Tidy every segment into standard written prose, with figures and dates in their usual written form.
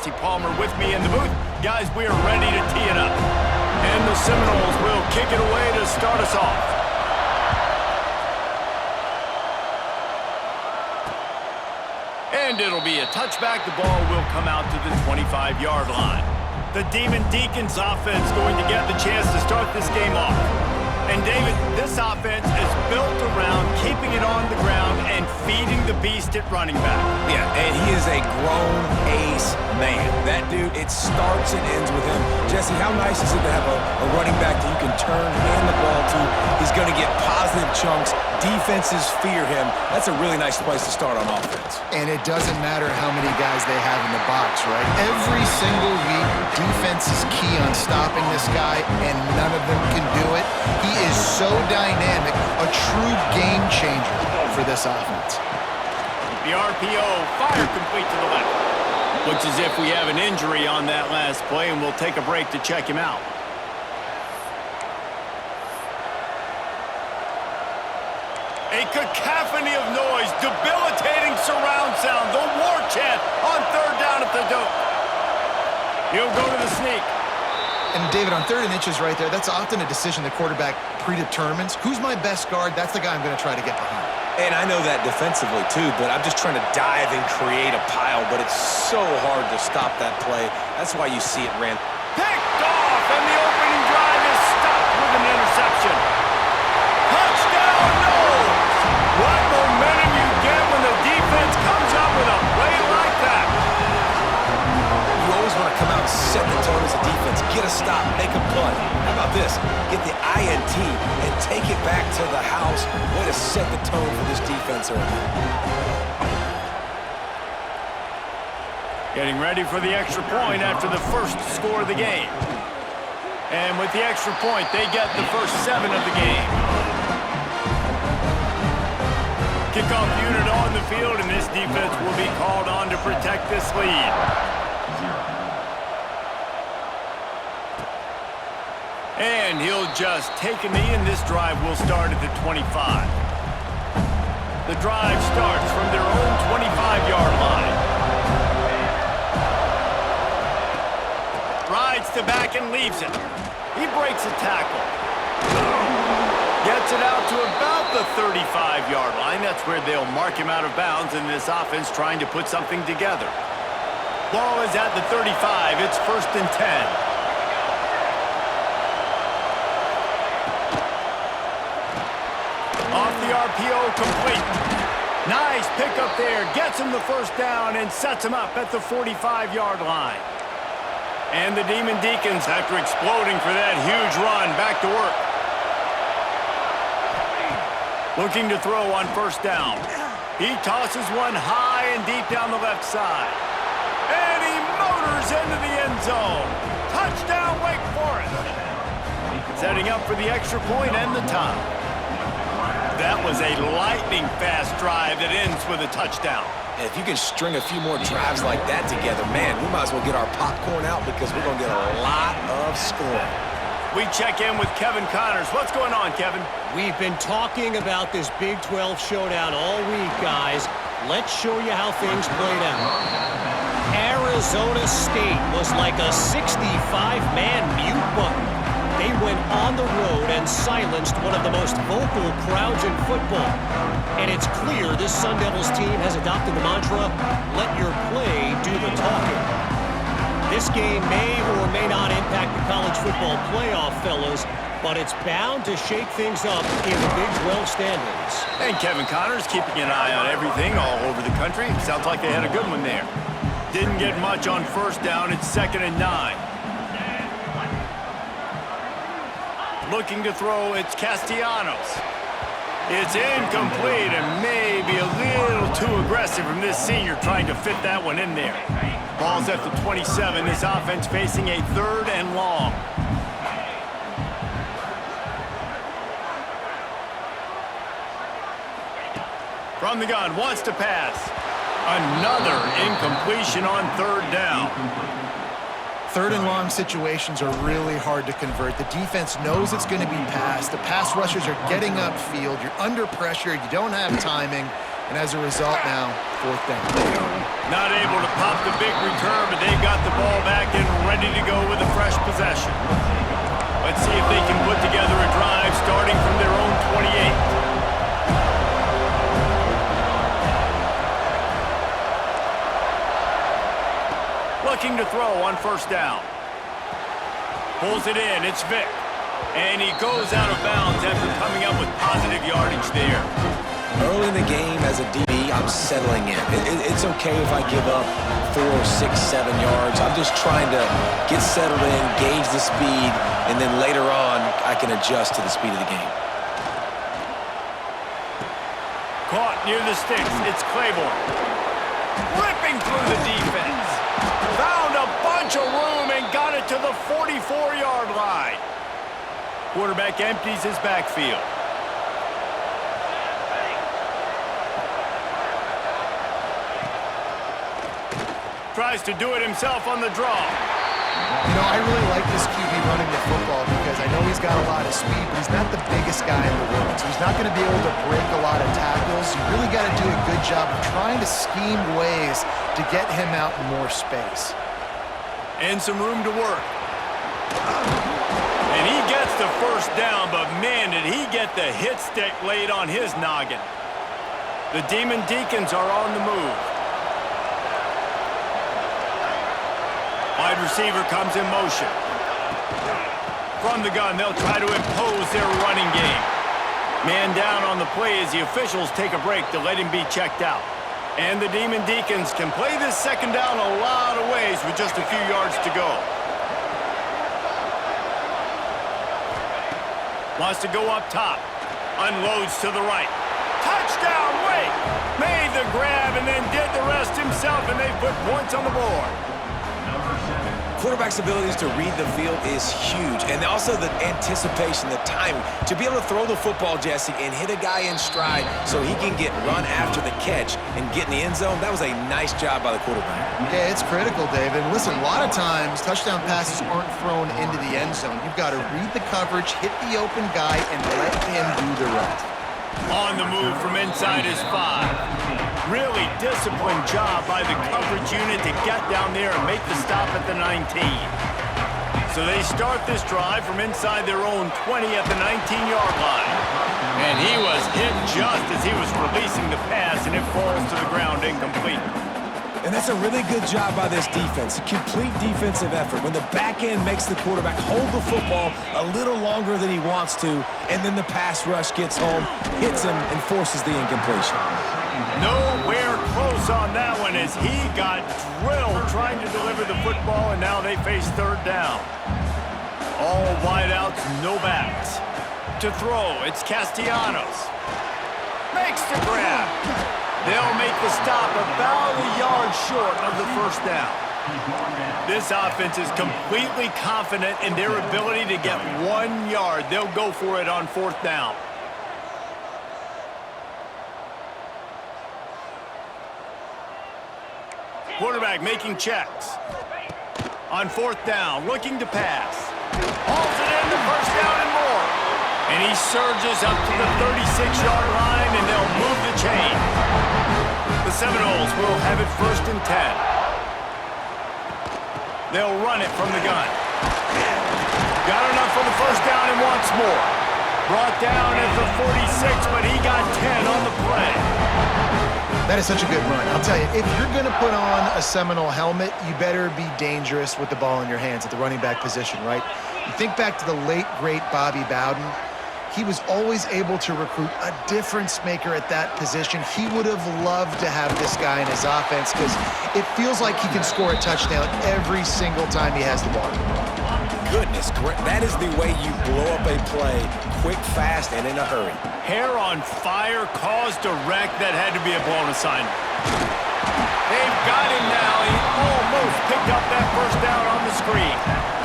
See Palmer with me in the booth. Guys, we are ready to tee it up. And the Seminoles will kick it away to start us off. And it'll be a touchback. The ball will come out to the 25-yard line. The Demon Deacons offense going to get the chance to start this game off. And David, this offense is built around keeping it on the ground and feeding the beast at running back. Yeah, and he is a grown ace man. That dude, it starts and ends with him. Jesse, how nice is it to have a running back that you can turn and hand the ball to? He's going to get positive chunks. Defenses fear him. That's a really nice place to start on offense. And it doesn't matter how many guys they have in the box, right? Every single week, defense is key on stopping this guy, and none of them can do it. He is so dynamic, a true game changer for this offense. The RPO, fire complete to the left. Looks as if we have an injury on that last play, and we'll take a break to check him out. A cacophony of noise, debilitating surround sound, the war chant on third down at the dope. He'll go to the sneak. And David, on 3rd and inches right there, that's often a decision the quarterback predetermines. Who's my best guard? That's the guy I'm going to try to get behind. And I know that defensively too, but I'm just trying to dive and create a pile, but it's so hard to stop that play. That's why you see it ran. Picked off, and the opening drive is stopped with an interception. Touchdown, no! What momentum you get when the defense comes up with a play like that. You always want to come out and set the tone as a defense. Get a stop, make a punt. How about this? Get the INT and take it back to the house. Way to set the tone for this defense early. Getting ready for the extra point after the first score of the game. And with the extra point, they get the first 7 of the game. Kickoff unit on the field, and this defense will be called on to protect this lead. And he'll just take a knee, and this drive will start at the 25. The drive starts from their own 25-yard line. Rides to back and leaves it. He breaks a tackle. Gets it out to about the 35-yard line. That's where they'll mark him out of bounds in this offense trying to put something together. Ball is at the 35. It's 1st and 10. Off the RPO, complete. Nice pickup there. Gets him the first down and sets him up at the 45-yard line. And the Demon Deacons, after exploding for that huge run, back to work. Looking to throw on 1st down. He tosses one high and deep down the left side. And he motors into the end zone. Touchdown, Wake Forest. Setting up for the extra point and the tie. That was a lightning-fast drive that ends with a touchdown. And if you can string a few more drives like that together, man, we might as well get our popcorn out because we're going to get a lot of scoring. We check in with Kevin Connors. What's going on, Kevin? We've been talking about this Big 12 showdown all week, guys. Let's show you how things played out. Arizona State was like a 65-man mute button. They went on the road and silenced one of the most vocal crowds in football. And it's clear this Sun Devils team has adopted the mantra, let your play do the talking. This game may or may not impact the college football playoff, fellas, but it's bound to shake things up in the Big 12 standings. And Kevin Connors keeping an eye on everything all over the country. Sounds like they had a good one there. Didn't get much on 1st down. It's 2nd and 9. Looking to throw, it's Castellanos. It's incomplete and maybe a little too aggressive from this senior trying to fit that one in there. Ball's at the 27. This offense facing a 3rd and long. From the gun, wants to pass. Another incompletion on 3rd down. 3rd and long situations are really hard to convert. The defense knows it's going to be passed. The pass rushers are getting upfield. You're under pressure. You don't have timing. And as a result now, 4th down. Not able to pop the big return, but they got the ball back and ready to go with a fresh possession. Let's see if they can put together a drive starting from their own 28. Looking to throw on 1st down. Pulls it in, it's Vic. And he goes out of bounds after coming up with positive yardage there. Early in the game as a DB, I'm settling in. It's okay if I give up 4, 6, 7 yards. I'm just trying to get settled in, gauge the speed, and then later on, I can adjust to the speed of the game. Caught near the sticks, it's Claiborne. Ripping through the defense. Found a bunch of room and got it to the 44-yard line. Quarterback empties his backfield. Tries to do it himself on the draw. You know, I really like this QB running the football because I know he's got a lot of speed, but he's not the biggest guy in the world. So he's not going to be able to break a lot of tackles. You really got to do a good job of trying to scheme ways to get him out in more space. And some room to work. And he gets the 1st down, but man, did he get the hit stick laid on his noggin. The Demon Deacons are on the move. Wide receiver comes in motion. From the gun, they'll try to impose their running game. Man down on the play as the officials take a break to let him be checked out. And the Demon Deacons can play this 2nd down a lot of ways with just a few yards to go. Wants to go up top. Unloads to the right. Touchdown, Wake! Made the grab and then did the rest himself, and they put points on the board. Quarterback's abilities to read the field is huge, and also the anticipation, the timing. To be able to throw the football, Jesse, and hit a guy in stride so he can get run after the catch and get in the end zone, that was a nice job by the quarterback. Yeah, it's critical, David. Listen, a lot of times touchdown passes aren't thrown into the end zone. You've got to read the coverage, hit the open guy, and let him do the rest. On the move from inside his 5. Really disciplined job by the coverage unit to get down there and make the stop at the 19. So they start this drive from inside their own 20 at the 19-yard line. And he was hit just as he was releasing the pass, and it falls to the ground incomplete. And that's a really good job by this defense. A complete defensive effort. When the back end makes the quarterback hold the football a little longer than he wants to, and then the pass rush gets home, hits him, and forces the incompletion. Nowhere close on that one as he got drilled trying to deliver the football, and now they face 3rd down. All wideouts, no backs. To throw, it's Castellanos. Makes the grab. They'll make the stop about a yard short of the 1st down. This offense is completely confident in their ability to get 1 yard. They'll go for it on 4th down. Quarterback making checks. On 4th down, looking to pass. Hauls it in, the 1st down and more. And he surges up to the 36-yard line, and they'll move the chain. The Seminoles will have it 1st and 10. They'll run it from the gun. Got enough for the 1st down and wants more. Brought down at the 46, but he got 10 on the play. That is such a good run. I'll tell you, if you're going to put on a Seminole helmet, you better be dangerous with the ball in your hands at the running back position, right? You think back to the late, great Bobby Bowden. He was always able to recruit a difference maker at that position. He would have loved to have this guy in his offense because it feels like he can score a touchdown every single time he has the ball. Goodness, that is the way you blow up a play, quick, fast, and in a hurry. Hair on fire caused a wreck that had to be a blown assignment. They've got him now. He almost picked up that 1st down on the screen.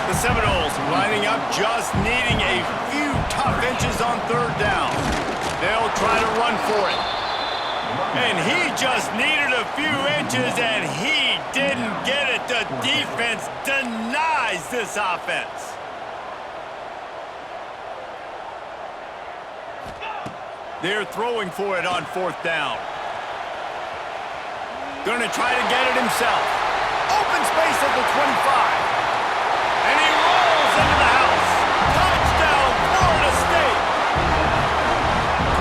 The Seminoles lining up, just needing a few tough inches on 3rd down. They'll try to run for it. And he just needed a few inches, and he didn't get it. The defense denies this offense. They're throwing for it on 4th down. Gonna try to get it himself. Open space at the 25. And he rolls into the house. Touchdown, Florida State.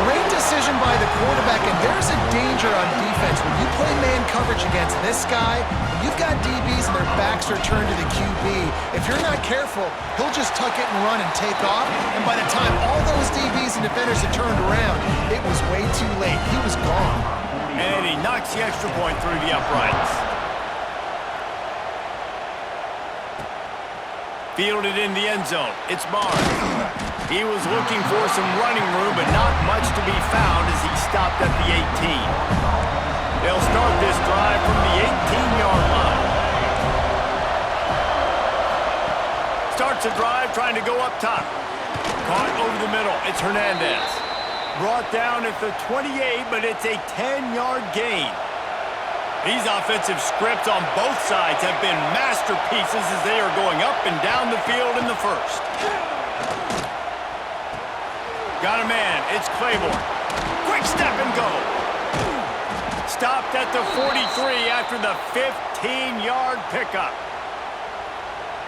Great decision by the quarterback, and there's a danger on defense. When you play man coverage against this guy, when you've got DBs and their backs are turned to the QB, if you're not careful, he'll just tuck it and run and take off, and by the time all those DBs and defenders had turned around, it was way too late. He was gone. And he knocks the extra point through the uprights. Fielded in the end zone. It's Barnes. He was looking for some running room, but not much to be found as he stopped at the 18. They'll start this drive from the 18-yard line. Starts a drive trying to go up top. Caught over the middle. It's Hernandez. Brought down at the 28, but it's a 10-yard gain. These offensive scripts on both sides have been masterpieces as they are going up and down the field in the first. Got a man. It's Claiborne. Quick step and go. Stopped at the 43 after the 15-yard pickup.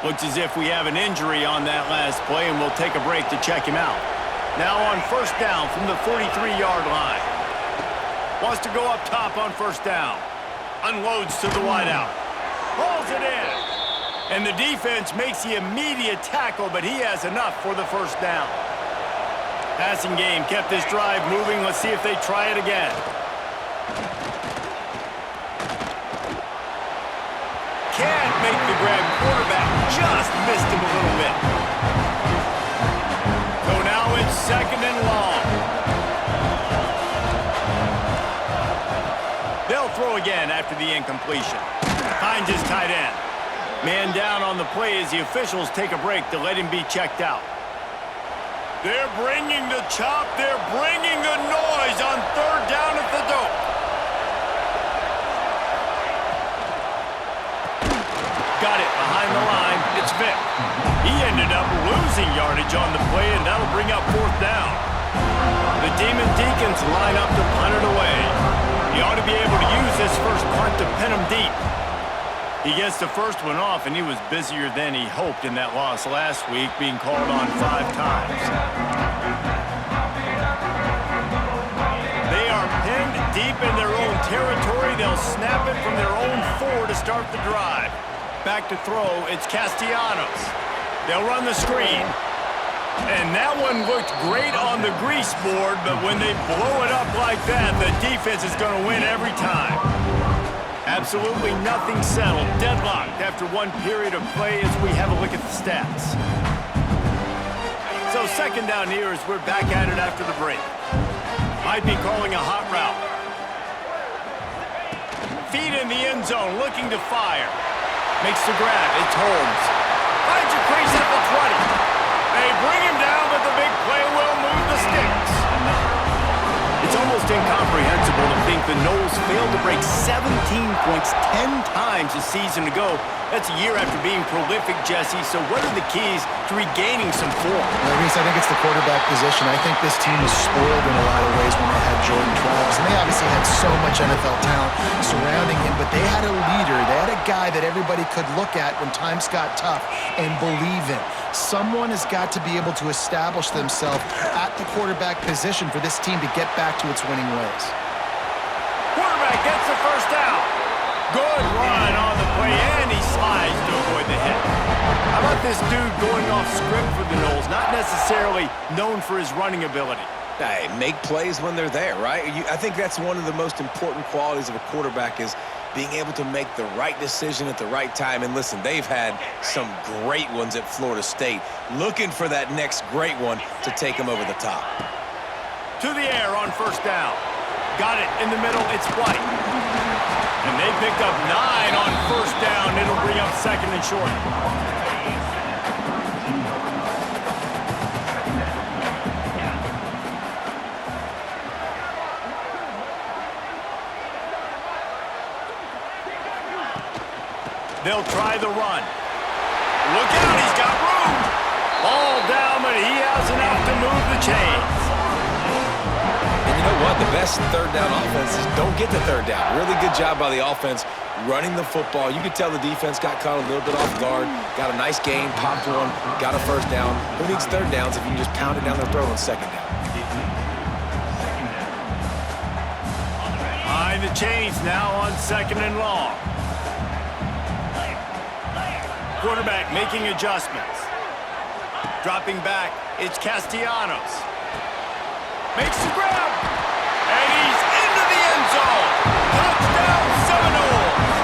Looks as if we have an injury on that last play, and we'll take a break to check him out. Now on first down from the 43-yard line. Wants to go up top on first down. Unloads to the wideout. Hauls it in. And the defense makes the immediate tackle, but he has enough for the first down. Passing game kept this drive moving. Let's see if they try it again. Can't make the grab. Quarterback just missed him a little bit. So now it's second and long. They'll throw again after the incompletion. Finds his tight end. Man down on the play as the officials take a break to let him be checked out. They're bringing the chop. They're bringing the noise on third down at the dope. Got it behind the line. It's Vick. He ended up losing yardage on the play, and that'll bring up fourth down. The Demon Deacons line up to punt it away. He ought to be able to use this first punt to pin him deep. He gets the first one off, and he was busier than he hoped in that loss last week, being called on 5 times. They are pinned deep in their own territory. They'll snap it from their own 4 to start the drive. Back to throw, it's Castellanos. They'll run the screen. And that one looked great on the grease board, but when they blow it up like that, the defense is going to win every time. Absolutely nothing settled. Deadlocked after one period of play as we have a look at the stats. So second down here as we're back at it after the break. Might be calling a hot route. Feet in the end zone, looking to fire. Makes the grab. It's Holmes. Finds a crease at the 20. They bring him down, but the big play will move the sticks. It's almost incomprehensible to think the Noles failed to break 17 points 10 times a season ago. That's a year after being prolific, Jesse. So what are the keys to regaining some form? Well, Reese, I think it's the quarterback position. I think this team was spoiled in a lot of ways when they had Jordan Travis. And they obviously had so much NFL talent surrounding him, but they had a leader. They had a guy that everybody could look at when times got tough and believe in. Someone has got to be able to establish themselves at the quarterback position for this team to get back to its winning ways. Quarterback gets the first down. Good run on the play, and he slides to avoid the hit. How about this dude going off script for the Noles? Not necessarily known for his running ability. Hey, make plays when they're there, right? I think that's one of the most important qualities of a quarterback is being able to make the right decision at the right time. And listen, they've had some great ones at Florida State. Looking for that next great one to take them over the top. To the air on first down. Got it in the middle. It's White. And they picked up 9 on first down. It'll bring up second and short. They'll try the run. Look out, he's got room. Ball down, but he has enough to move the chains. And know what? The best third down offenses don't get to third down. Really good job by the offense running the football. You could tell the defense got caught a little bit off guard, got a nice gain, popped one, got a first down. Who needs third downs if you can just pound it down their throat on second down? Behind the chains now on 2nd and long. Quarterback making adjustments. Dropping back, it's Castellanos. Makes the grab, and he's into the end zone. Touchdown Seminoles!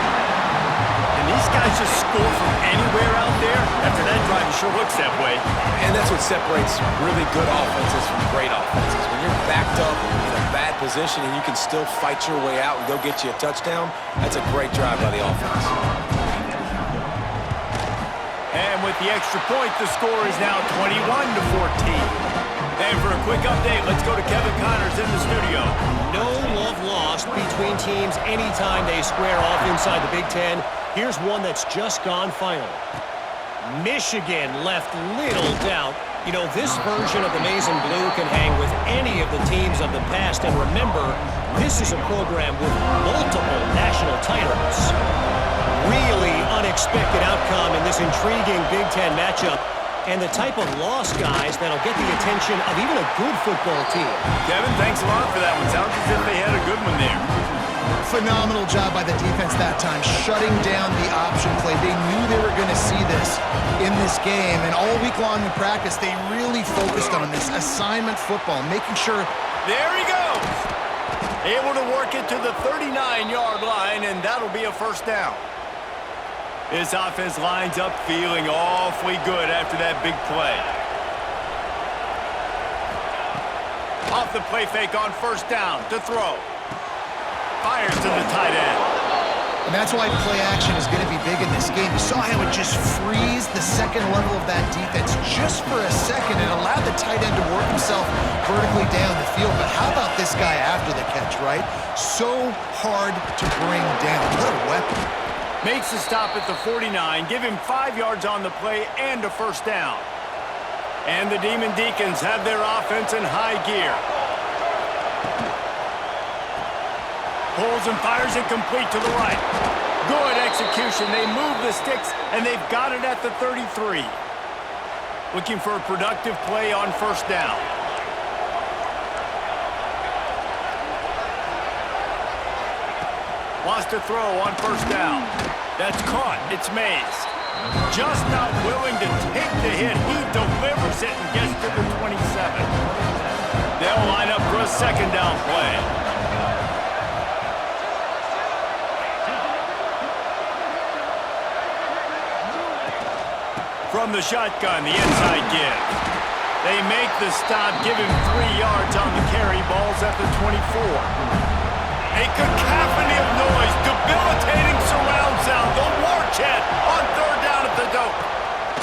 And these guys just score from anywhere out there? After that drive, it sure looks that way. And that's what separates really good offenses from great offenses. When you're backed up in a bad position and you can still fight your way out and go get you a touchdown, that's a great drive by the offense. And with the extra point, the score is now 21-14. And for a quick update, let's go to Kevin Connors in the studio. No love lost between teams anytime they square off inside the Big Ten. Here's one that's just gone final. Michigan left little doubt. You know, this version of the Maize and Blue can hang with any of the teams of the past. And remember, this is a program with multiple national titles. Really unexpected outcome in this intriguing Big Ten matchup. And the type of loss, guys, that'll get the attention of even a good football team. Kevin, thanks a lot for that one. Sounds as if they had a good one there. Phenomenal job by the defense that time, shutting down the option play. They knew they were going to see this in this game, and all week long in practice, they really focused on this assignment football, making sure... There he goes! Able to work it to the 39-yard line, and that'll be a first down. This offense lines up feeling awfully good after that big play. Off the play fake on first down to throw. Fires to the tight end. And that's why play action is going to be big in this game. You saw how it just freezed the second level of that defense just for a second and allowed the tight end to work himself vertically down the field. But how about this guy after the catch, right? So hard to bring down. What a weapon. Makes a stop at the 49, give him 5 yards on the play and a first down. And the Demon Deacons have their offense in high gear. Pulls and fires it complete to the right. Good execution. They move the sticks, and they've got it at the 33. Looking for a productive play on first down. Lost a throw on first down. That's caught. It's Mays. Just not willing to take the hit. He delivers it and gets to the 27. They'll line up for a second down play. From the shotgun, the inside give. They make the stop, give him 3 yards on the carry. Balls at the 24. A cacophony of noise, debilitating surround sound. The war chant on third down at the dope.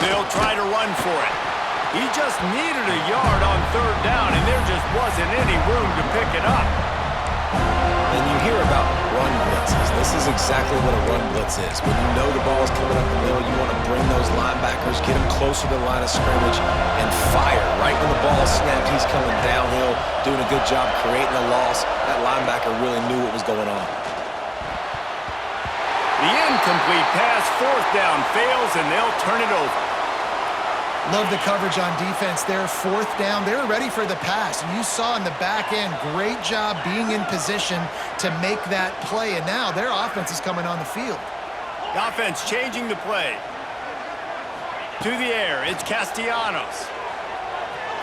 They'll try to run for it. He just needed a yard on third down, and there just wasn't any room to pick it up. And you hear about run blitzes. This is exactly what a run blitz is. When you know the ball is coming up the middle, you want to bring those linebackers, get them closer to the line of scrimmage, and fire. Right when the ball is snapped, he's coming downhill, doing a good job creating a loss. That linebacker really knew what was going on. The incomplete pass, fourth down, fails, and they'll turn it over. Love the coverage on defense there. Fourth down, they were ready for the pass. And you saw in the back end, great job being in position to make that play. And now their offense is coming on the field. The offense changing the play. To the air, it's Castellanos.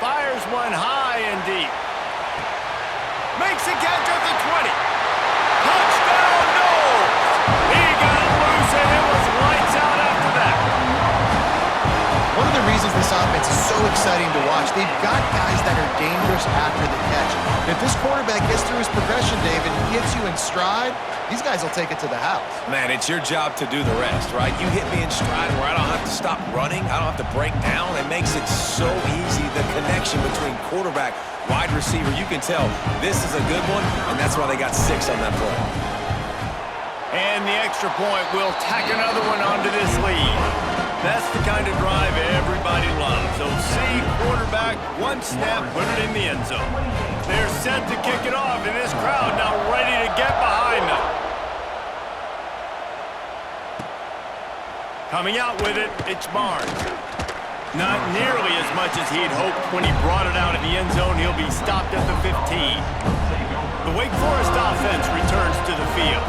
Fires one high and deep. Makes a catch at the 20. Touchdown, no! He got loose, and it was lights out after that. One of the reasons this offense is so exciting to watch, they've got guys that are dangerous after the catch. If this quarterback gets through his progression, David, and gets you in stride, these guys will take it to the house. Man, it's your job to do the rest, right? You hit me in stride where I don't have to stop running. I don't have to break down. It makes it so easy, the connection between quarterback, wide receiver. You can tell this is a good one, and that's why they got 6 on that play. And the extra point will tack another one onto this lead. That's the kind of drive everybody loves. So see quarterback, one snap, put it in the end zone. They're set to kick it off, and this crowd now ready to get behind them. Coming out with it, it's Barnes. Not nearly as much as he'd hoped when he brought it out of the end zone. He'll be stopped at the 15. The Wake Forest offense returns to the field.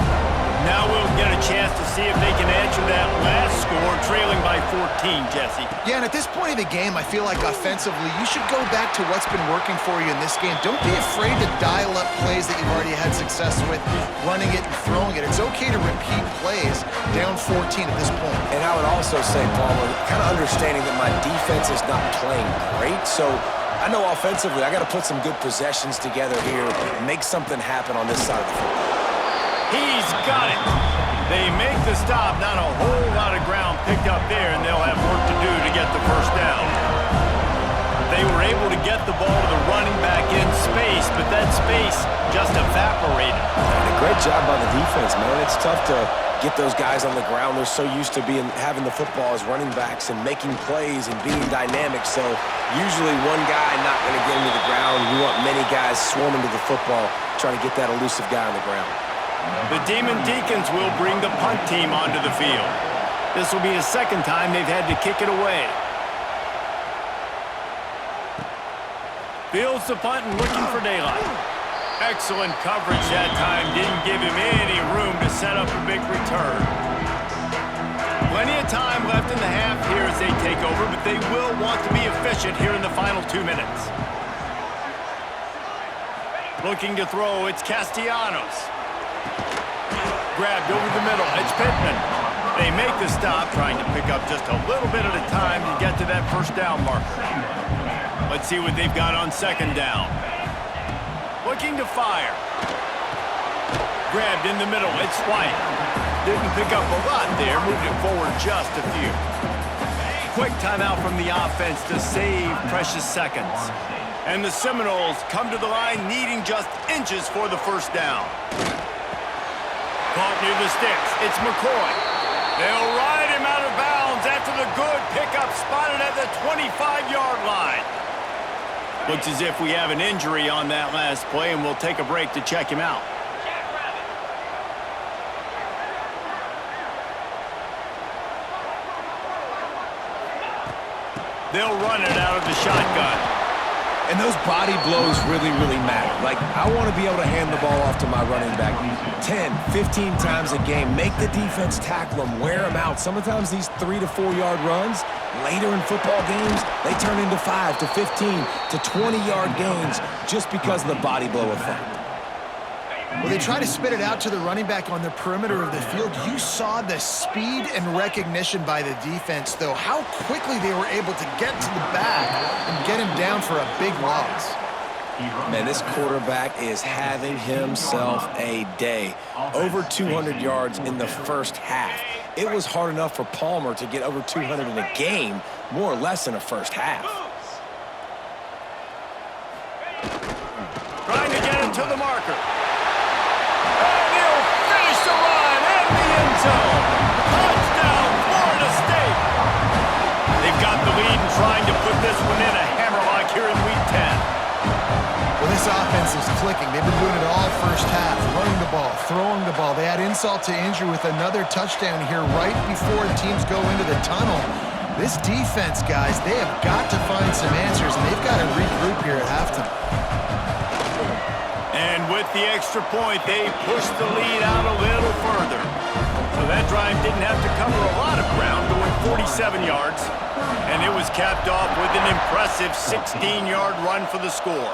Now we'll get a chance to see if they can answer that last score, trailing by 14, Jesse. Yeah, and at this point of the game, I feel like offensively, you should go back to what's been working for you in this game. Don't be afraid to dial up plays that you've already had success with, running it and throwing it. It's okay to repeat plays down 14 at this point. And I would also say, Palmer, kind of understanding that my defense is not playing great, so I know offensively I got to put some good possessions together here, make something happen on this side of the football. He's got it. They make the stop. Not a whole lot of ground picked up there, and they'll have work to do to get the first down. They were able to get the ball to the running back in space, but that space just evaporated. And a great job by the defense, man. It's tough to get those guys on the ground. They're so used to having the football as running backs and making plays and being dynamic. So usually one guy not going to get into the ground. You want many guys swarming to the football, trying to get that elusive guy on the ground. The Demon Deacons will bring the punt team onto the field. This will be the second time they've had to kick it away. Fields the punt and looking for daylight. Excellent coverage that time. Didn't give him any room to set up a big return. Plenty of time left in the half here as they take over, but they will want to be efficient here in the final 2 minutes. Looking to throw, it's Castellanos. Grabbed over the middle, it's Pittman. They make the stop, trying to pick up just a little bit at a time to get to that first down marker. Let's see what they've got on second down. Looking to fire. Grabbed in the middle, it's White. Didn't pick up a lot there, moved it forward just a few. Quick timeout from the offense to save precious seconds. And the Seminoles come to the line needing just inches for the first down. Caught near the sticks, it's McCoy. They'll ride him out of bounds after the good pickup spotted at the 25-yard line. Looks as if we have an injury on that last play, and we'll take a break to check him out. They'll run it out of the shotgun. And those body blows really, really matter. Like, I want to be able to hand the ball off to my running back 10, 15 times a game. Make the defense tackle them, wear them out. Sometimes these 3 to 4 yard runs, later in football games, they turn into 5 to 15 to 20-yard gains just because of the body blow effect. Well, they try to spit it out to the running back on the perimeter of the field. You saw the speed and recognition by the defense, though, how quickly they were able to get to the back and get him down for a big loss. Man, this quarterback is having himself a day. Over 200 yards in the first half. It was hard enough for Palmer to get over 200 in a game, more or less in a first half. Trying to get it to the marker. And he'll finish the run in the end zone. Touchdown, Florida State. They've got the lead and trying to put this one in a hammerlock here in Week 10. Well, this offense is clicking. They've been doing it all first half, running the ball, throwing the ball. They add insult to injury with another touchdown here right before teams go into the tunnel. This defense, guys, they have got to find some answers, and they've got to regroup here at halftime. And with the extra point, they pushed the lead out a little further. So that drive didn't have to cover a lot of ground, going 47 yards. And it was capped off with an impressive 16-yard run for the score.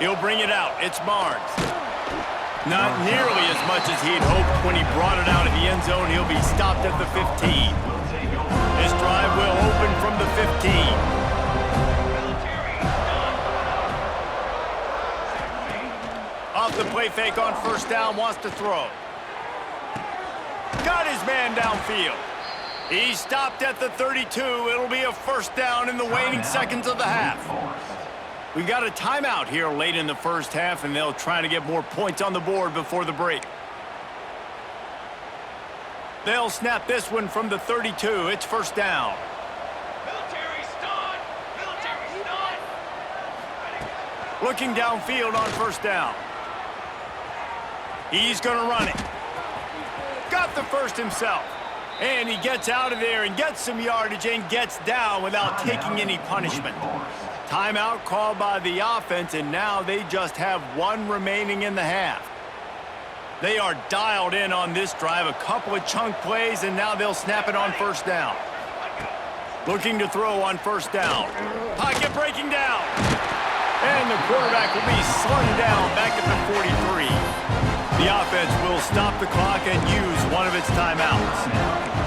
He'll bring it out. It's Barnes. Not nearly as much as he'd hoped when he brought it out of the end zone. He'll be stopped at the 15. This drive will open from the 15. Off the play fake on first down, wants to throw. Got his man downfield. He's stopped at the 32. It'll be a first down in the waning seconds of the half. We got a timeout here late in the first half, and they'll try to get more points on the board before the break. They'll snap this one from the 32. It's first down. Looking downfield on first down. He's going to run it. Got the first himself. And he gets out of there and gets some yardage and gets down without taking any punishment. Timeout called by the offense, and now they just have one remaining in the half. They are dialed in on this drive. A couple of chunk plays, and now they'll snap it on first down. Looking to throw on first down. Pocket breaking down. And the quarterback will be slung down back at the 43. The offense will stop the clock and use one of its timeouts.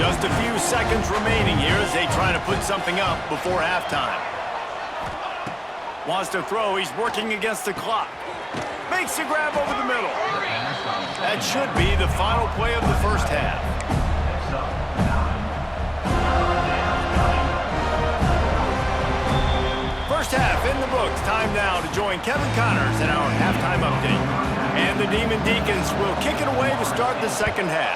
Just a few seconds remaining here as they try to put something up before halftime. Wants to throw. He's working against the clock. Makes a grab over the middle. That should be the final play of the first half. First half in the books. Time now to join Kevin Connors in our halftime update. And the Demon Deacons will kick it away to start the second half.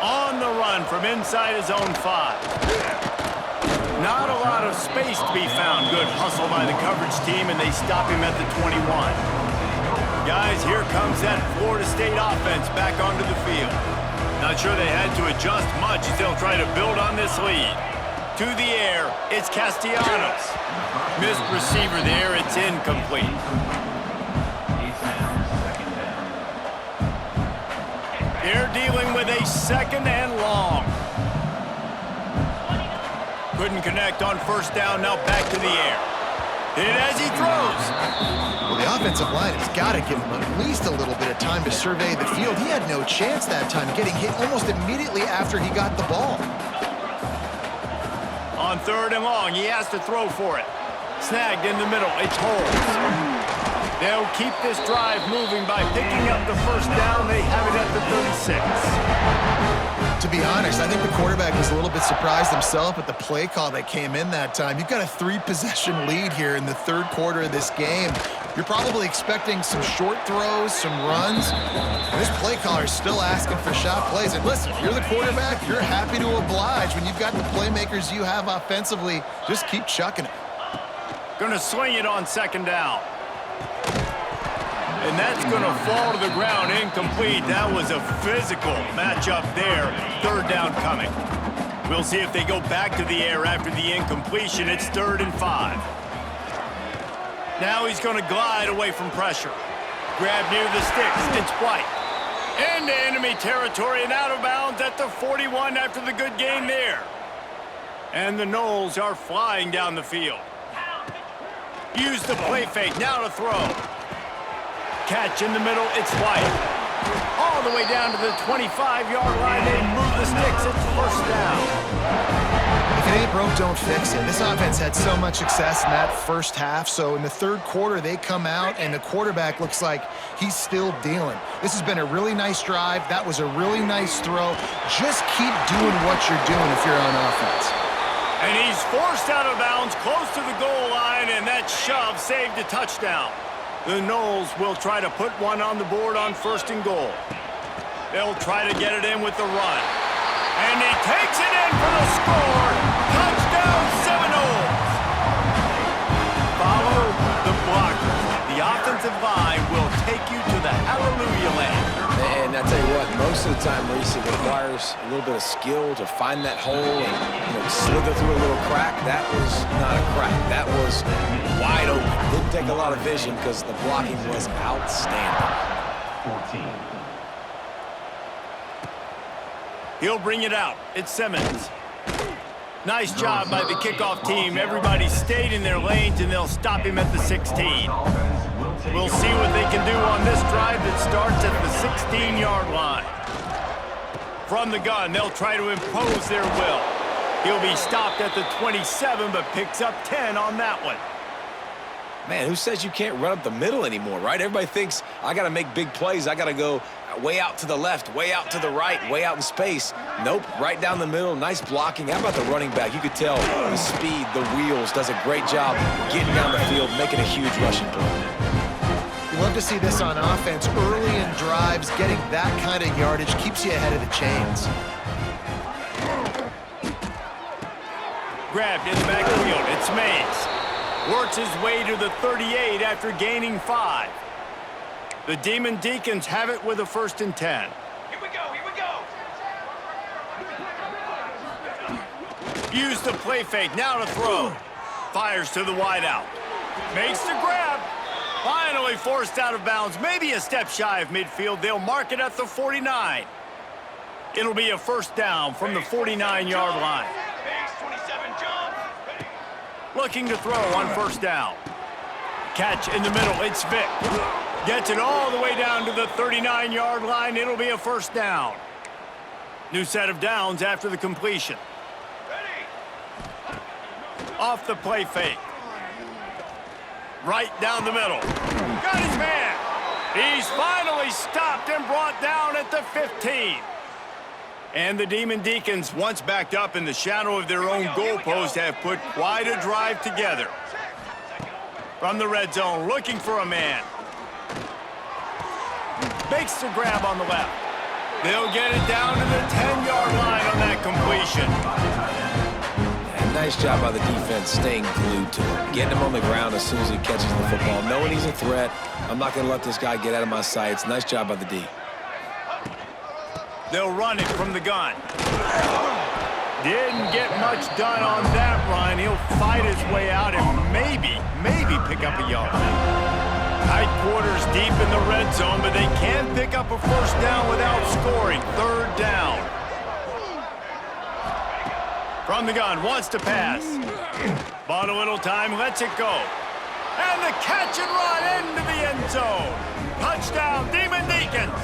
On the run from inside his own 5. Not a lot of space to be found. Good hustle by the coverage team, and they stop him at the 21. Guys, here comes that Florida State offense back onto the field. Not sure they had to adjust much as they'll try to build on this lead. To the air, it's Castellanos. Missed receiver there, it's incomplete. They're dealing with a second and long. Couldn't connect on first down, now back to the air. Hit it as he throws. Well, the offensive line has got to give him at least a little bit of time to survey the field. He had no chance that time, getting hit almost immediately after he got the ball. On third and long, he has to throw for it. Snagged in the middle, it's Holmes. They'll keep this drive moving by picking up the first down. They have it at the 36. To be honest, I think the quarterback was a little bit surprised himself at the play call that came in that time. You've got a 3-possession lead here in the third quarter of this game. You're probably expecting some short throws, some runs. This play caller is still asking for shot plays. And listen, you're the quarterback. You're happy to oblige. When you've got the playmakers you have offensively, just keep chucking it. Gonna swing it on second down. And that's going to fall to the ground incomplete. That was a physical matchup there. Third down coming. We'll see if they go back to the air after the incompletion. It's 3rd and 5. Now he's going to glide away from pressure. Grab near the sticks. It's White. Into enemy territory and out of bounds at the 41 after the good gain there. And the Noles are flying down the field. Use the play fake. Now to throw. Catch in the middle, it's White. All the way down to the 25-yard line, they move the sticks, it's first down. If it ain't broke, don't fix it. This offense had so much success in that first half, so in the third quarter, they come out, and the quarterback looks like he's still dealing. This has been a really nice drive. That was a really nice throw. Just keep doing what you're doing if you're on offense. And he's forced out of bounds, close to the goal line, and that shove saved a touchdown. The Noles will try to put one on the board on 1st and goal. They'll try to get it in with the run. And he takes it in for the score. Touchdown, Seminoles. Follow the blockers. The offensive line will take you to the hallelujah land. And I tell you what, most of the time, Reese, it requires a little bit of skill to find that hole and slither through a little crack. That was not a crack. That was wide open. Didn't take a lot of vision because the blocking was outstanding. 14. He'll bring it out. It's Simmons. Nice job by the kickoff team. Everybody stayed in their lanes, and they'll stop him at the 16. We'll see what they can do on this drive that starts at the 16-yard line. From the gun, they'll try to impose their will. He'll be stopped at the 27, but picks up 10 on that one. Man, who says you can't run up the middle anymore, right? Everybody thinks, I got to make big plays. I got to go way out to the left, way out to the right, way out in space. Nope, right down the middle, nice blocking. How about the running back? You could tell the speed, the wheels, does a great job getting down the field, making a huge rushing play. Love to see this on offense. Early in drives, getting that kind of yardage keeps you ahead of the chains. Grabbed in the backfield. It's Mays. Works his way to the 38 after gaining 5. The Demon Deacons have it with a 1st and 10. Here we go, here we go. Use the play fake, now to throw. Fires to the wideout. Makes the grab. Finally forced out of bounds, maybe a step shy of midfield. They'll mark it at the 49. It'll be a 1st down from the 49-yard line. Looking to throw on 1st down. Catch in the middle, it's Vick. Gets it all the way down to the 39-yard line. It'll be a 1st down. New set of downs after the completion. Off the play fake. Right down the middle. Got his man. He's finally stopped and brought down at the 15. And the Demon Deacons, once backed up in the shadow of their own goalpost, have put quite a drive together. From the red zone, looking for a man. Makes the grab on the left. They'll get it down to the 10-yard line on that completion. And nice job by the defense staying glued to him. Getting him on the ground as soon as he catches the football. Knowing he's a threat, I'm not going to let this guy get out of my sights. Nice job by the D. They'll run it from the gun. Didn't get much done on that run. He'll fight his way out and maybe pick up a yard. Tight quarters deep in the red zone, but they can pick up a 1st down without scoring. 3rd down. From the gun, wants to pass. Bought a little time, lets it go. And the catch and run into the end zone. Touchdown, Demon Deacons.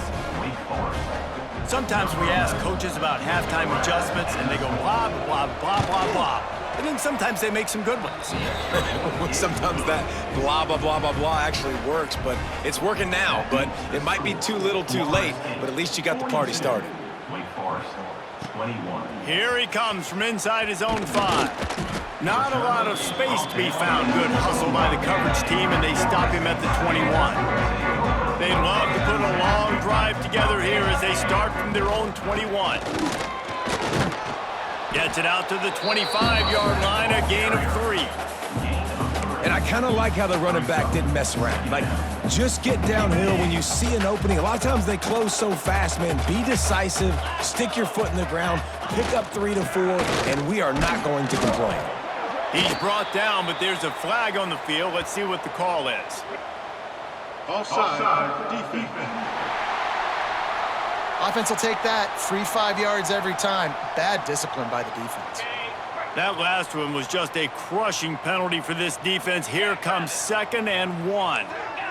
Sometimes we ask coaches about halftime adjustments, and they go blah, blah, blah, blah, blah. And then sometimes they make some good ones. Sometimes that blah, blah, blah, blah, blah actually works, but it's working now. But it might be too little too late, but at least you got the party started. Here he comes from inside his own 5. Not a lot of space to be found. Good hustle by the coverage team, and they stop him at the 21. They'd love to put a long drive together here as they start from their own 21. Gets it out to the 25-yard line, a gain of 3. And I kind of like how the running back didn't mess around. Like, just get downhill when you see an opening. A lot of times they close so fast, man. Be decisive, stick your foot in the ground, pick up 3 to 4, and we are not going to complain. He's brought down, but there's a flag on the field. Let's see what the call is. Offside, defense. Offense will take that. Free 5 yards every time. Bad discipline by the defense. That last one was just a crushing penalty for this defense. Here comes 2nd and 1.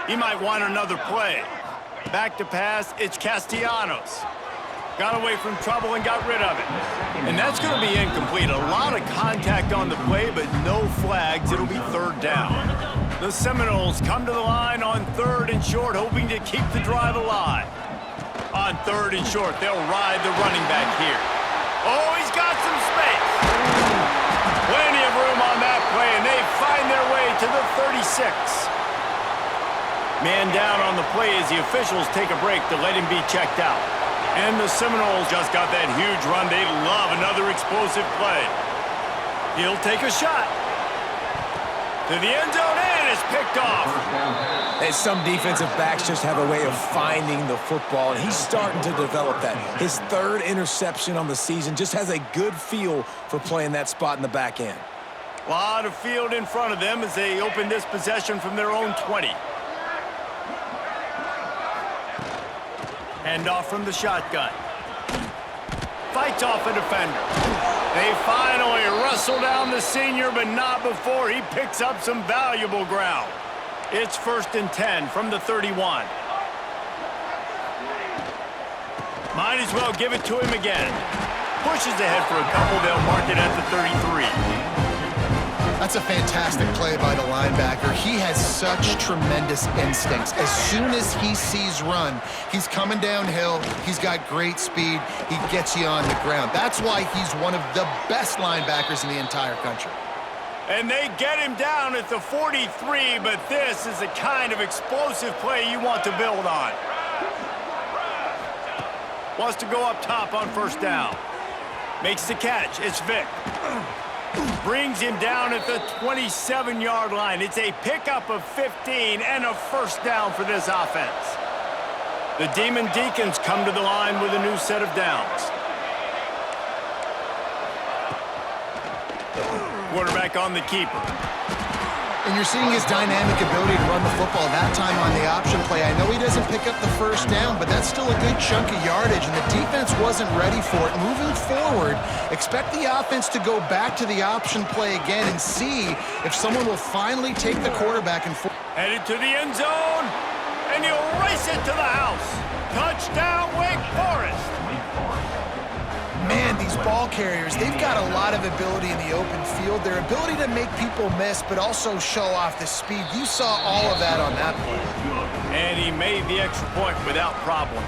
He might want another play. Back to pass, it's Castellanos. Got away from trouble and got rid of it. And that's going to be incomplete. A lot of contact on the play, but no flags. It'll be 3rd down. The Seminoles come to the line on 3rd and short, hoping to keep the drive alive. On 3rd and short, they'll ride the running back here. Oh, he's got some space. Plenty of room on that play, and they find their way to the 36. Man down on the play as the officials take a break to let him be checked out. And the Seminoles just got that huge run. They love another explosive play. He'll take a shot. To the end zone, and it's picked off. And some defensive backs just have a way of finding the football, and he's starting to develop that. His 3rd interception on the season, just has a good feel for playing that spot in the back end. A lot of field in front of them as they open this possession from their own 20. Handoff from the shotgun. Fights off a defender. They finally wrestle down the senior, but not before he picks up some valuable ground. It's 1st and 10 from the 31. Might as well give it to him again. Pushes ahead for a couple. They'll mark it at the 33. That's a fantastic play by the linebacker. He has such tremendous instincts. As soon as he sees run, he's coming downhill. He's got great speed. He gets you on the ground. That's why he's one of the best linebackers in the entire country. And they get him down at the 43, but this is the kind of explosive play you want to build on. Wants to go up top on first down. Makes the catch. It's Vic. Brings him down at the 27-yard line. It's a pickup of 15 and a first down for this offense. The Demon Deacons come to the line with a new set of downs. Quarterback on the keeper. And you're seeing his dynamic ability to run the football, that time on the option play. I know he doesn't pick up the first down, but that's still a good chunk of yardage, and the defense wasn't ready for it. Moving forward, expect the offense to go back to the option play again and see if someone will finally take the quarterback and headed to the end zone, and he'll race it to the house. Touchdown, Wake Forest. Man, these ball carriers, they've got a lot of ability in the open field. Their ability to make people miss, but also show off the speed. You saw all of that on that play. And he made the extra point without problem.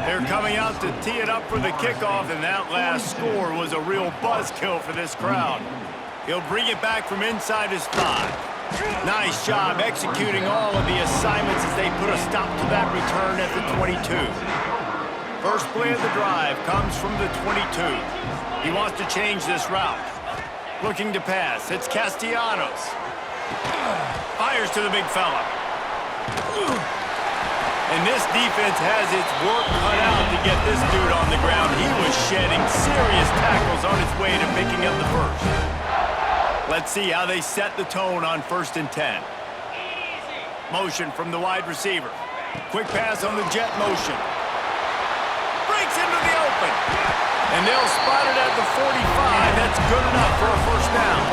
They're coming out to tee it up for the kickoff, and that last score was a real buzzkill for this crowd. He'll bring it back from inside his 5. Nice job executing all of the assignments as they put a stop to that return at the 22. First play of the drive comes from the 22. He wants to change this route. Looking to pass. It's Castellanos. Fires to the big fella. And this defense has its work cut out to get this dude on the ground. He was shedding serious tackles on his way to picking up the first. Let's see how they set the tone on 1st and 10. Motion from the wide receiver. Quick pass on the jet motion. Breaks into the open. And they'll spot it at the 45. That's good enough for a first down.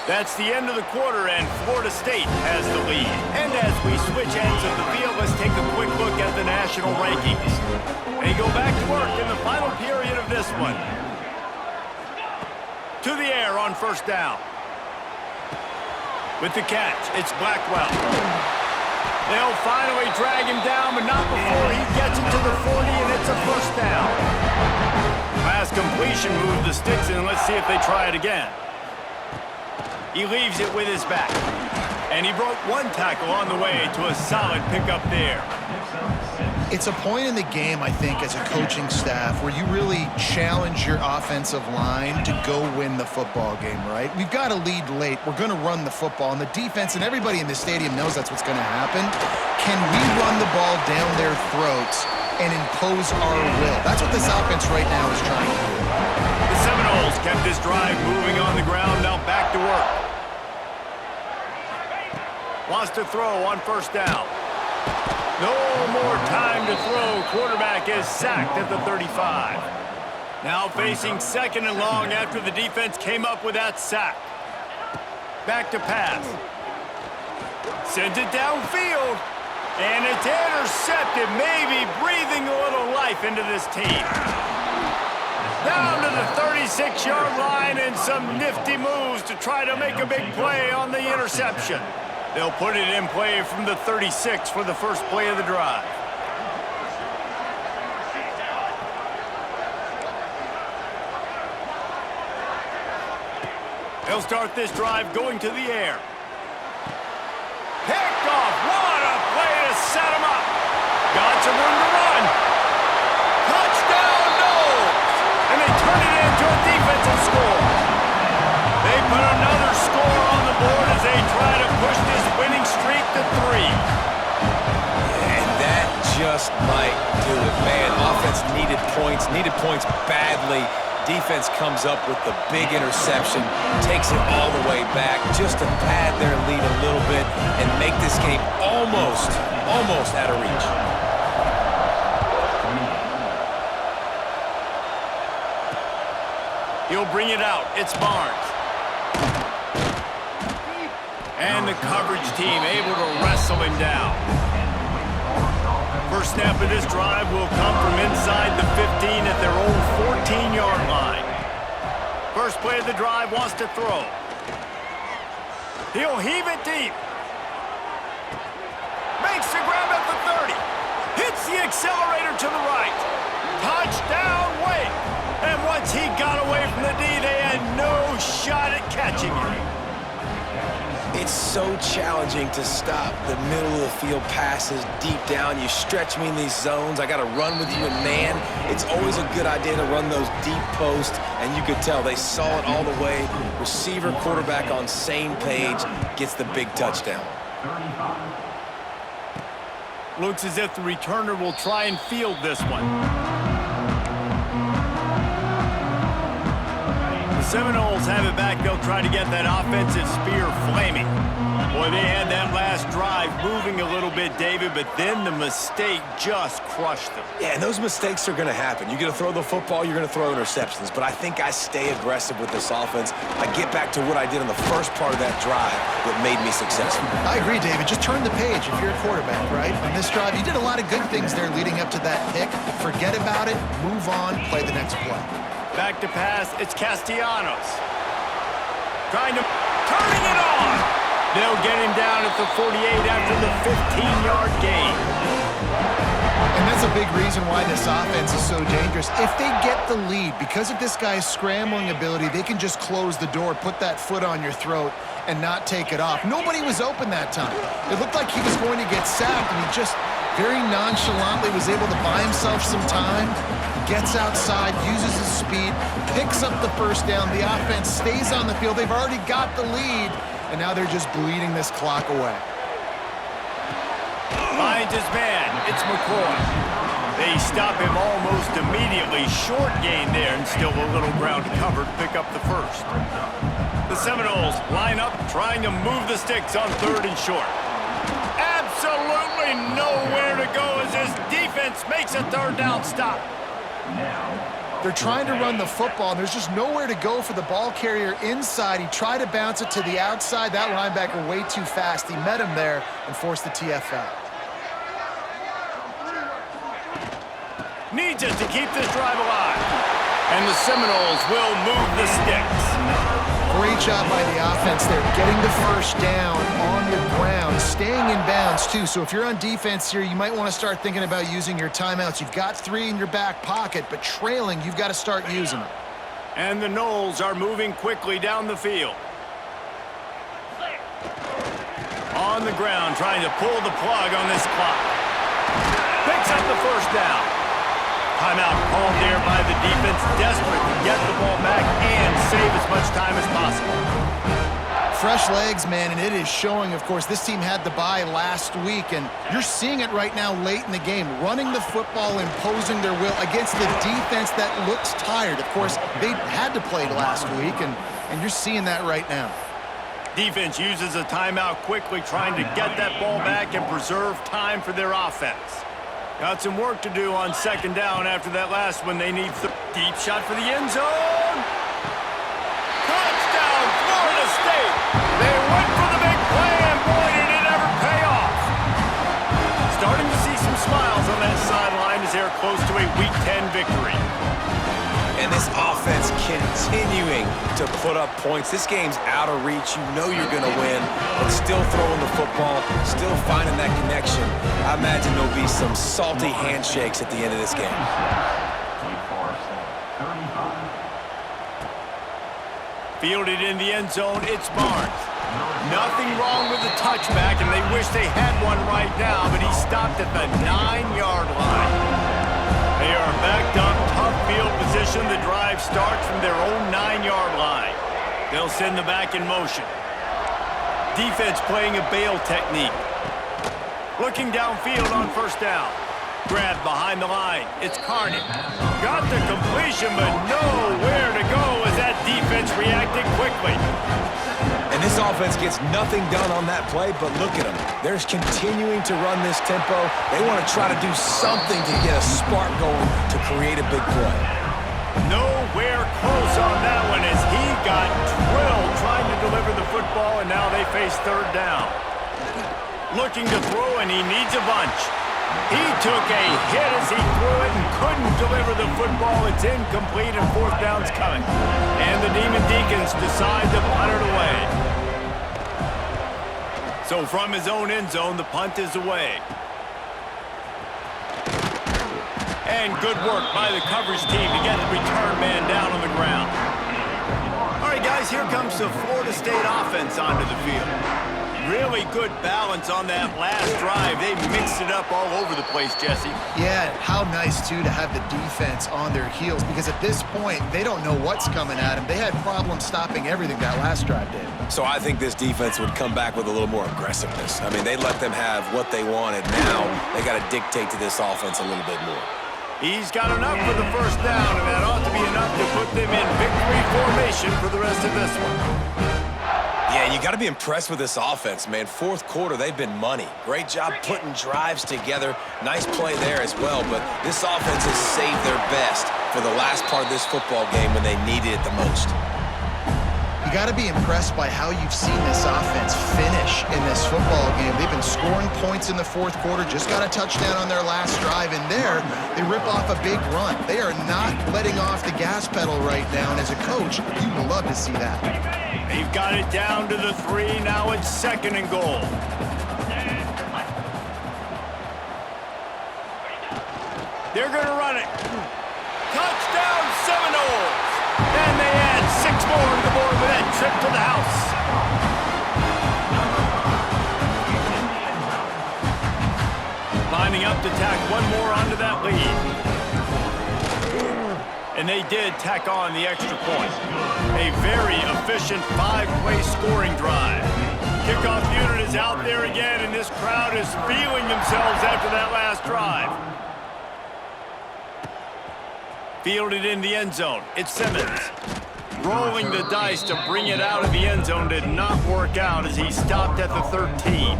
That's the end of the quarter, and Florida State has the lead. And as we switch ends of the field, let's take a quick look at the national rankings. They go back to work in the final period of this one. To the air on first down. With the catch, it's Blackwell. They'll finally drag him down, but not before he gets it to the 40, and it's a first down. Pass completion, move the sticks in. Let's see if they try it again. He leaves it with his back. And he broke one tackle on the way to a solid pickup there. It's a point in the game, I think, as a coaching staff where you really challenge your offensive line to go win the football game, right? We've got to lead late. We're going to run the football, and the defense and everybody in the stadium knows that's what's going to happen. Can we run the ball down their throats and impose our will? That's what this offense right now is trying to do. The Seminoles kept this drive moving on the ground, now back to work. Wants to throw on first down. No more time to throw. Quarterback is sacked at the 35. Now facing 2nd and long after the defense came up with that sack. Back to pass. Sends it downfield. And it's intercepted, maybe breathing a little life into this team. Down to the 36-yard line and some nifty moves to try to make a big play on the interception. They'll put it in play from the 36 for the first play of the drive. They'll start this drive going to the air. Picked off. What a play to set him up. Got some room to run. Touchdown, Noles. And they turn it into a defensive score. They put another score on the board as they try to push this winning streak to 3. And that just might do it. Man, offense needed points badly. Defense comes up with the big interception, takes it all the way back just to pad their lead a little bit and make this game almost out of reach. He'll bring it out. It's Barnes. And the coverage team able to wrestle him down. First snap of this drive will come from inside the 15 at their own 14-yard line. First play of the drive wants to throw. He'll heave it deep. Makes the grab at the 30. Hits the accelerator to the right. Touchdown, Wake. And once he got away from the D, they had no shot at catching him. It's so challenging to stop the middle of the field passes deep down. You stretch me in these zones. I got to run with you in man. It's always a good idea to run those deep posts, and you could tell they saw it all the way. Receiver, quarterback on same page, gets the big touchdown. Looks as if the returner will try and field this one. The Seminoles have it back. They'll try to get that offensive spear flaming. Boy, they had that last drive moving a little bit, David, but then the mistake just crushed them. Yeah, and those mistakes are going to happen. You're going to throw the football, you're going to throw interceptions, but I think I stay aggressive with this offense. I get back to what I did in the first part of that drive that made me successful. I agree, David. Just turn the page if you're a quarterback, right? On this drive, you did a lot of good things there leading up to that pick. Forget about it, move on, play the next play. Back to pass, it's Castellanos. Turning it on. They'll get him down at the 48 after the 15-yard gain. And that's a big reason why this offense is so dangerous. If they get the lead, because of this guy's scrambling ability, they can just close the door, put that foot on your throat, and not take it off. Nobody was open that time. It looked like he was going to get sacked, and he just very nonchalantly was able to buy himself some time. He gets outside, uses his speed, picks up the first down. The offense stays on the field. They've already got the lead, and now they're just bleeding this clock away. Finds his man. It's McCoy. They stop him almost immediately. Short gain there, and still a little ground covered to pick up the first. The Seminoles line up, trying to move the sticks on 3rd and short. Absolutely nowhere to go as this defense makes a 3rd down stop. They're trying to run the football, and there's just nowhere to go for the ball carrier inside. He tried to bounce it to the outside. That linebacker way too fast. He met him there and forced the TFL. Needs it to keep this drive alive. And the Seminoles will move the sticks. Great job by the offense there, getting the first down on the ground, staying in bounds too. So if you're on defense here, you might want to start thinking about using your timeouts. You've got 3 in your back pocket, but trailing, you've got to start using them. And the Noles are moving quickly down the field. On the ground, trying to pull the plug on this clock. Picks up the first down. Timeout called there by the defense, desperate to get the ball back and save as much time as possible. Fresh legs, man, and it is showing, of course. This team had the bye last week, and you're seeing it right now late in the game. Running the football, imposing their will against the defense that looks tired. Of course, they had to play last week, and you're seeing that right now. Defense uses a timeout quickly, trying to get that ball back and preserve time for their offense. Got some work to do on 2nd down after that last one. They need the deep shot for the end zone. Touchdown, Florida State. They went for the big play, and boy, did it ever pay off. Starting to see some smiles on that sideline as they're close to a Week 10 victory. And this offense continuing to put up points. This game's out of reach. You know you're going to win, but still throwing the football, still finding that connection. I imagine there'll be some salty handshakes at the end of this game. Fielded in the end zone, it's Barnes. Nothing wrong with the touchback, and they wish they had one right now, but he stopped at the 9-yard line. They are backed up, tough field position. The drive starts from their own 9-yard line. They'll send the back in motion. Defense playing a bail technique. Looking downfield on 1st down. Grab behind the line. It's Carney. Got the completion, but nowhere to go as that defense reacted quickly. And this offense gets nothing done on that play, but look at them. They're continuing to run this tempo. They want to try to do something to get a spark going to create a big play. Nowhere close on that one as he got drilled trying to deliver the football, and now they face 3rd down. Looking to throw, and he needs a bunch. He took a hit as he threw it and couldn't deliver the football. It's incomplete, and 4th down's coming. And the Demon Deacons decide to punt it away. So from his own end zone, the punt is away. And good work by the coverage team to get the return man down on the ground. All right, guys, here comes the Florida State offense onto the field. Really good balance on that last drive. They mixed it up all over the place, Jesse. Yeah, how nice, too, to have the defense on their heels, because at this point, they don't know what's coming at them. They had problems stopping everything that last drive did. So I think this defense would come back with a little more aggressiveness. I mean, they let them have what they wanted. Now they got to dictate to this offense a little bit more. He's got enough for the first down, and that ought to be enough to put them in victory formation for the rest of this one. Yeah, you got to be impressed with this offense, man. Fourth quarter, they've been money. Great job putting drives together. Nice play there as well, but this offense has saved their best for the last part of this football game when they needed it the most. You got to be impressed by how you've seen this offense finish in this football game. They've been scoring points in the fourth quarter, just got a touchdown on their last drive, and there they rip off a big run. They are not letting off the gas pedal right now, and as a coach, you would love to see that. They've got it down to the 3. Now it's 2nd and goal. They're going to run it. Touchdown Seminoles! And they add 6 more to the board with that trip to the house. Lining up to tack one more onto that lead. And they did tack on the extra point. A very efficient 5-play scoring drive. Kickoff unit is out there again, and this crowd is feeling themselves after that last drive. Fielded in the end zone. It's Simmons. Rolling the dice to bring it out of the end zone did not work out as he stopped at the 13.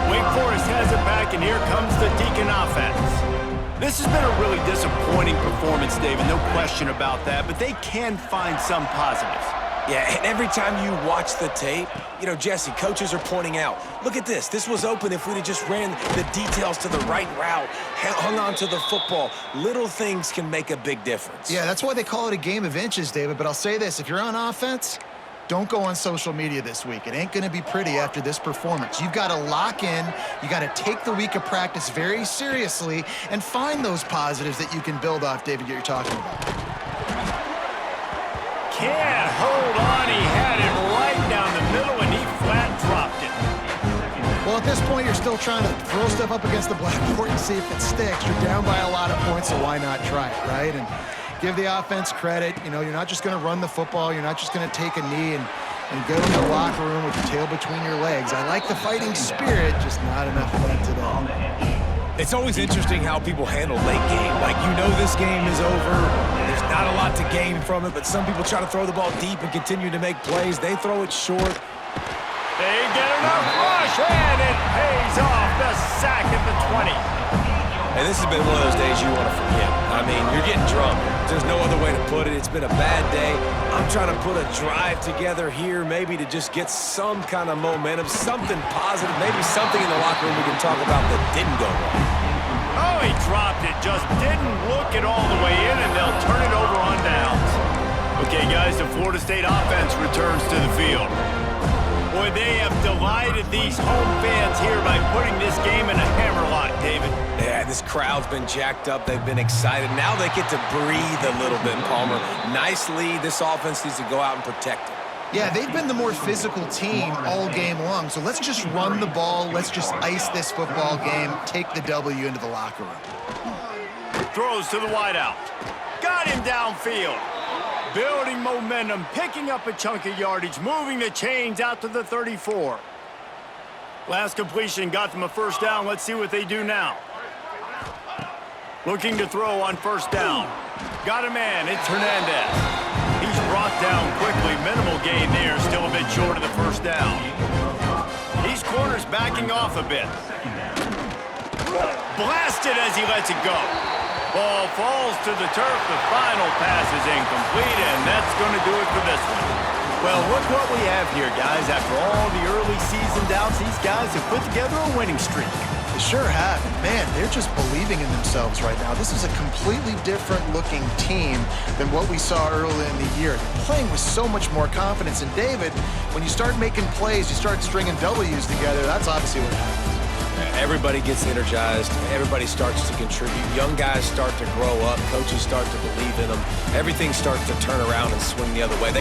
Wake Forest has it back, and here comes the Deacon offense. This has been a really disappointing performance, David, no question about that, but they can find some positives. Yeah, and every time you watch the tape, you know, Jesse, coaches are pointing out, look at this. This was open if we'd have just ran the details to the right route, hung on to the football. Little things can make a big difference. Yeah, that's why they call it a game of inches, David, but I'll say this. If you're on offense, don't go on social media this week. It ain't going to be pretty after this performance. You've got to lock in. You got to take the week of practice very seriously and find those positives that you can build off, David, that you're talking about. Can't hold on. He had it right down the middle, and he flat dropped it. Well, at this point, you're still trying to throw stuff up against the blackboard and see if it sticks. You're down by a lot of points, so why not try it, right? And give the offense credit. You know, you're not just going to run the football. You're not just going to take a knee and go to the locker room with your tail between your legs. I like the fighting spirit, just not enough of that today. It's always interesting how people handle late game. Like, you know this game is over. There's not a lot to gain from it, but some people try to throw the ball deep and continue to make plays. They throw it short. They get enough rush, and it pays off. The sack at the 20. And this has been one of those days you want to forget. I mean, you're getting drunk. There's no other way to put it. It's been a bad day. I'm trying to put a drive together here, maybe to just get some kind of momentum, something positive, maybe something in the locker room we can talk about that didn't go wrong. Oh, he dropped it. Just didn't look it all the way in, and they'll turn it over on downs. Okay, guys, the Florida State offense returns to the field. Boy, they have delighted these home fans here by putting this game in a hammerlock, David. Yeah, this crowd's been jacked up. They've been excited. Now they get to breathe a little bit, Palmer. Nice lead. This offense needs to go out and protect it. Yeah, they've been the more physical team all game long, so let's just run the ball. Let's just ice this football game, take the W into the locker room. Throws to the wideout. Got him downfield. Building momentum, picking up a chunk of yardage, moving the chains out to the 34. Last completion got them a first down. Let's see what they do now. Looking to throw on first down. Got a man. It's Hernandez. He's brought down quickly. Minimal gain there. Still a bit short of the first down. These corners backing off a bit. Blasted as he lets it go. Ball falls to the turf. The final pass is incomplete, and that's going to do it for this one. Well, look what we have here, guys. After all the early season doubts, these guys have put together a winning streak. They sure have. And man, they're just believing in themselves right now. This is a completely different looking team than what we saw early in the year. They're playing with so much more confidence. And David, when you start making plays, you start stringing W's together, that's obviously what happens. Everybody gets energized. Everybody starts to contribute. Young guys start to grow up. Coaches start to believe in them. Everything starts to turn around and swing the other way.